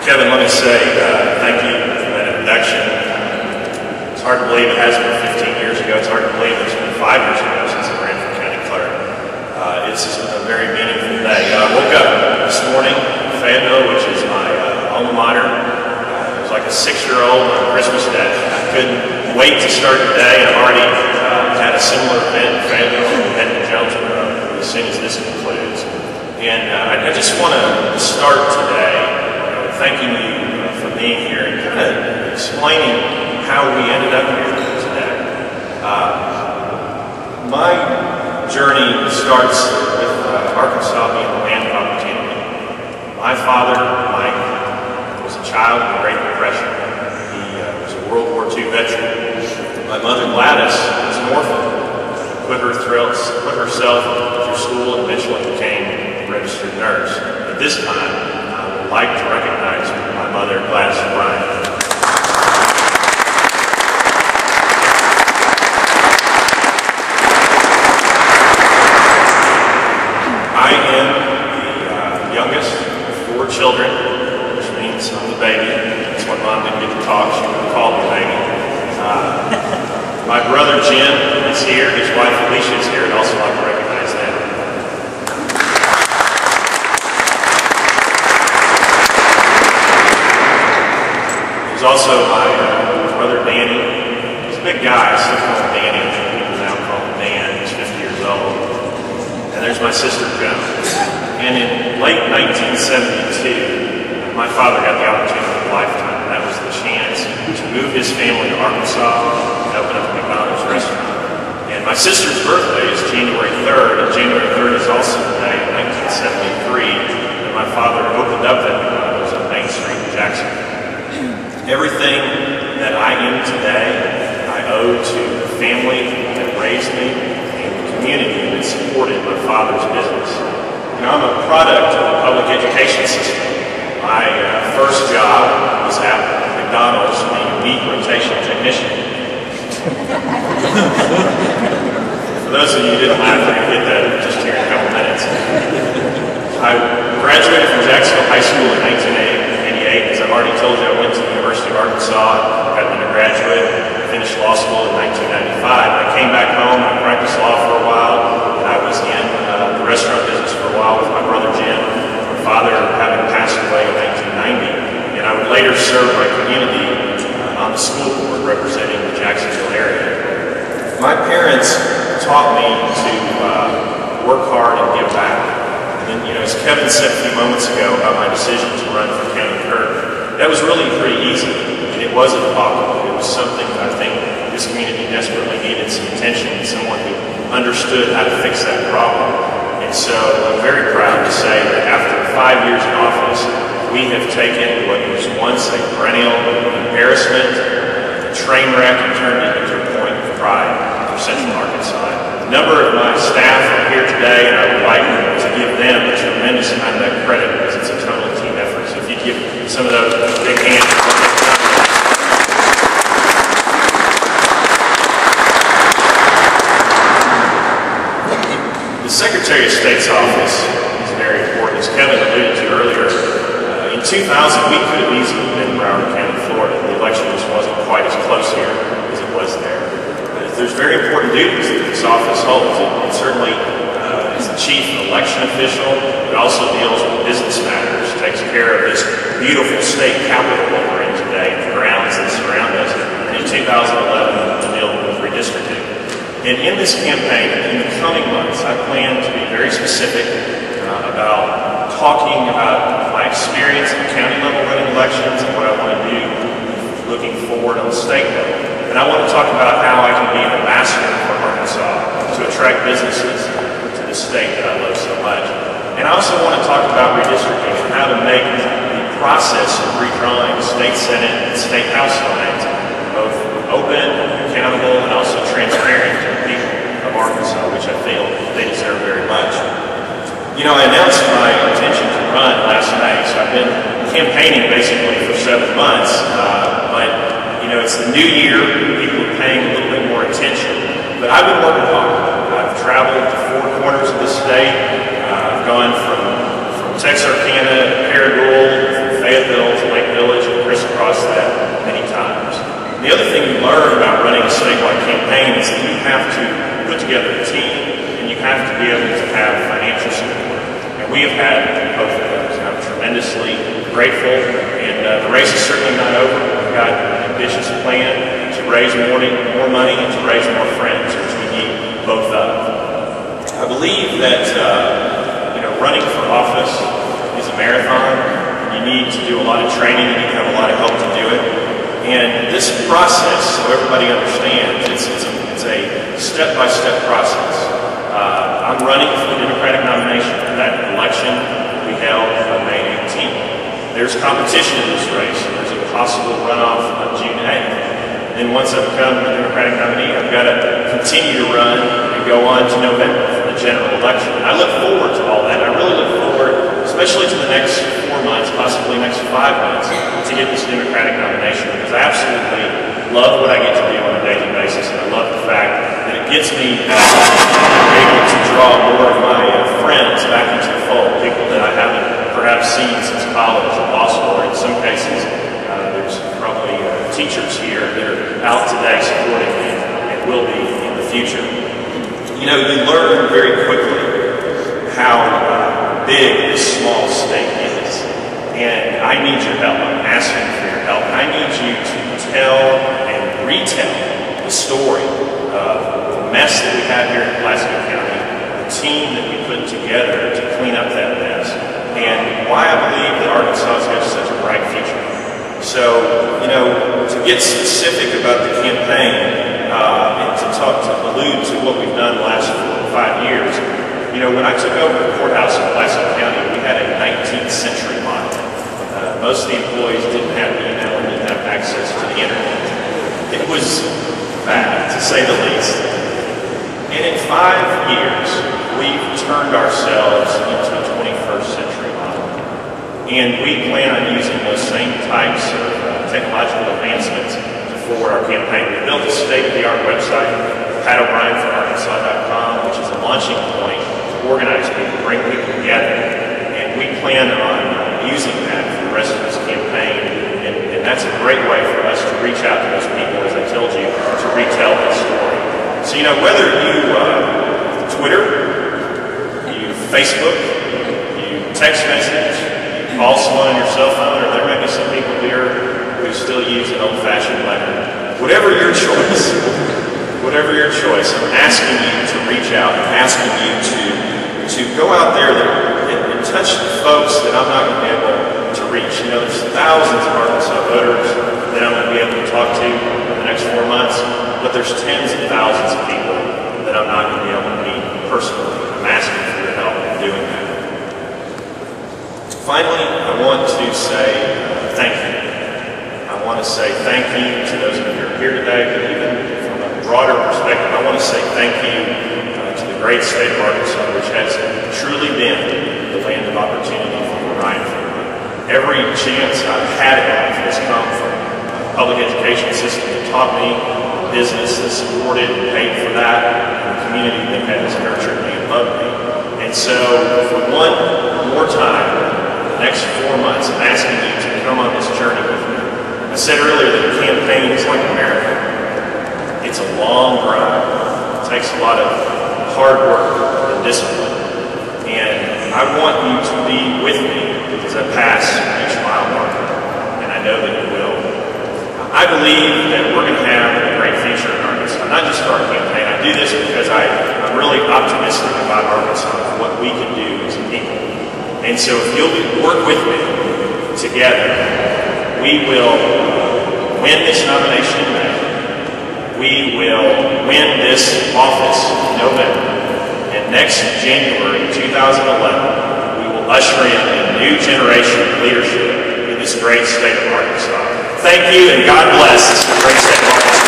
Kevin, let me say thank you for that introduction. It's hard to believe it has been 15 years ago. It's hard to believe it's been 5 years ago since I ran for county clerk. It's a very meaningful day. I woke up this morning in Fayetteville, which is my alma mater. It was like a 6-year-old on Christmas Day. I couldn't wait to start the day. I've already had a similar event in Fayetteville and heading to Jonesboro as soon as this concludes. And I just want to start today thanking you for being here and kind of explaining how we ended up here today. My journey starts with Arkansas being the land of opportunity. My father, Mike, was a child of the Great Depression. He was a World War II veteran. My mother, Gladys, was an orphan. Put herself through school and eventually became a registered nurse. At this time, I would like to recognize my mother, Gladys Bryant. I am the youngest of 4 children, which means I'm the baby. That's why Mom didn't get to talk. She would have called me baby. My brother Jim is here. His wife Alicia is here. I'd also like to recognize them. There's also my brother Danny. He's a big guy. I still call him Danny. People now call him Dan. He's 50 years old. And there's my sister Joan. And in late 1972, my father got the opportunity of a lifetime. That was the chance to move his family to Arkansas and open up a McDonald's restaurant. And my sister's birthday is January 3rd, and January 3rd is also the day in 1973 that my father opened up that McDonald's on Main Street in Jackson. Everything that I am today, I owe to the family that raised me and the community that supported my father's business. You know, I'm a product of the public education system. My first job was at McDonald's, being a meat rotation technician. For those of you who didn't laugh, you're going to get that just here in a couple minutes. I graduated from Jacksonville High School in 1988. As I've already told you, I went to the University of Arkansas, got an undergraduate, finished law school in 1995. I came back home, I practiced law for a while, and I was in the restaurant business for a while with my brother Jim, my father having passed away in 1990. And I would later serve my community on the school board representing the Jacksonville area. My parents taught me to work hard and give back. And you know, as Kevin said a few moments ago about my decision to run for county clerk, that was really pretty easy. And it wasn't popular. It was something that I think this community desperately needed some attention and someone who understood how to fix that problem. And so I'm very proud to say that after 5 years in office, we have taken what was once a perennial embarrassment, a train wreck, and turned it into a point of pride for Central Arkansas. A number of my staff are here today, and I would like to give them a tremendous amount of that credit because it's a total team effort. So if you give some of those a big hand. The Secretary of State's office is very important. As Kevin alluded to earlier, in 2000, we could have easily been in Broward County, Florida. The election just wasn't quite as close here as it was there. There's very important duties that this office holds. It certainly is the chief election official. It also deals with business matters, takes care of this beautiful state capitol that we're in today, the grounds that surround us. And in 2011, the deal with redistricting. And in this campaign, in the coming months, I plan to be very specific about talking about my experience at the county level running elections and what I want to do looking forward on the state level. And I want to talk about how I can be an ambassador for Arkansas to attract businesses to the state that I love so much. And I also want to talk about redistricting and how to make the process of redrawing state senate and state house lines both open, accountable, and also transparent to the people of Arkansas, which I feel they deserve very much. You know, I announced my intention to run last May, so I've been campaigning basically for 7 months, but you know, it's the new year, people are paying a little bit more attention, but I've been working hard. I've traveled to 4 corners of the state. I've gone from Texarkana to Paragould, from Fayetteville to across that many times. And the other thing you learn about running a statewide campaign is that you have to put together a team and you have to be able to have financial support. And we have had both of those. I'm tremendously grateful, and the race is certainly not over. We've got an ambitious plan to raise more money and to raise more friends, which we need both of. I believe that running for office is a marathon. You need to do a lot of training. You need to have a lot of help to do it. And this process, so everybody understands, it's a step-by-step process. I'm running for the Democratic nomination. That election will be held on May 18th. There's competition in this race. There's a possible runoff on June 8th. And once I become the Democratic nominee, I've got to continue to run and go on to November for the general election. And I look forward to all that. I really look forward, especially to the next 4 months, possibly next 5 months, to get this Democratic nomination, because I absolutely love what I get to do on a daily basis, and I love the fact that it gets me able to draw more of my friends back into the fold, people that I haven't perhaps seen since college or law school, or in some cases, there's probably teachers here that are out today supporting me and will be in the future. You know, you learn very quickly how big this small state is, and I need your help. I'm asking for your help. I need you to tell and retell the story of the mess that we have here in Pulaski County, the team that we put together to clean up that mess, and why I believe that Arkansas has got such a bright future. So, to get specific about the campaign and to allude to what we've done the last 4 or 5 years, when I took over the courthouse in Pulaski County, we had a 19th century model. Most of the employees didn't have email and didn't have access to the internet. It was bad, to say the least. And in 5 years, we've turned ourselves into a 21st century model. And we plan on using those same types of technological advancements to forward our campaign. We built a state-of-the-art website, PatO'BrienForArkansas.com, which is a launching point to organize people, bring people together. And we plan on using that for the rest of this campaign. And that's a great way for us to reach out to those people, as I told you, to retell that story. So, whether you Twitter, you Facebook, you text message, you call someone on your cell phone, or there may be some people here who still use an old-fashioned letter. Whatever your choice, I'm asking you to reach out. I'm asking you to go out there and touch the folks that I'm not going to be able to reach. There's thousands of Arkansas voters that I'm going to be able to talk to in the next 4 months, but there's tens of thousands of people that I'm not going to be able to meet personally. I'm asking for your help in doing that. Finally, I want to say thank you. I want to say thank you to those of you who are here today, but even from a broader perspective, I want to say thank you to the great state of Arkansas, which has truly been the land of opportunity for the Ryan family. Every chance I've had in life has come from a public education system that taught me, business that supported and paid for that, and a community that has nurtured me and loved me. And so, for one more time, the next 4 months, I'm asking you to come on this journey with me. I said earlier that a campaign is like a marathon. It's a long ride. It takes a lot of hard work and discipline. And I want you to be with me as I pass each mile marker, and I know that you will. I believe that we're going to have a great future in Arkansas, not just for our campaign. I do this because I'm really optimistic about Arkansas and what we can do as a people. And so if you'll work with me together, we will win this nomination in May. We will win this office in November. And next January 2011, we will usher in a new generation of leadership in this great state of Arkansas. Thank you, and God bless this great state of Arkansas.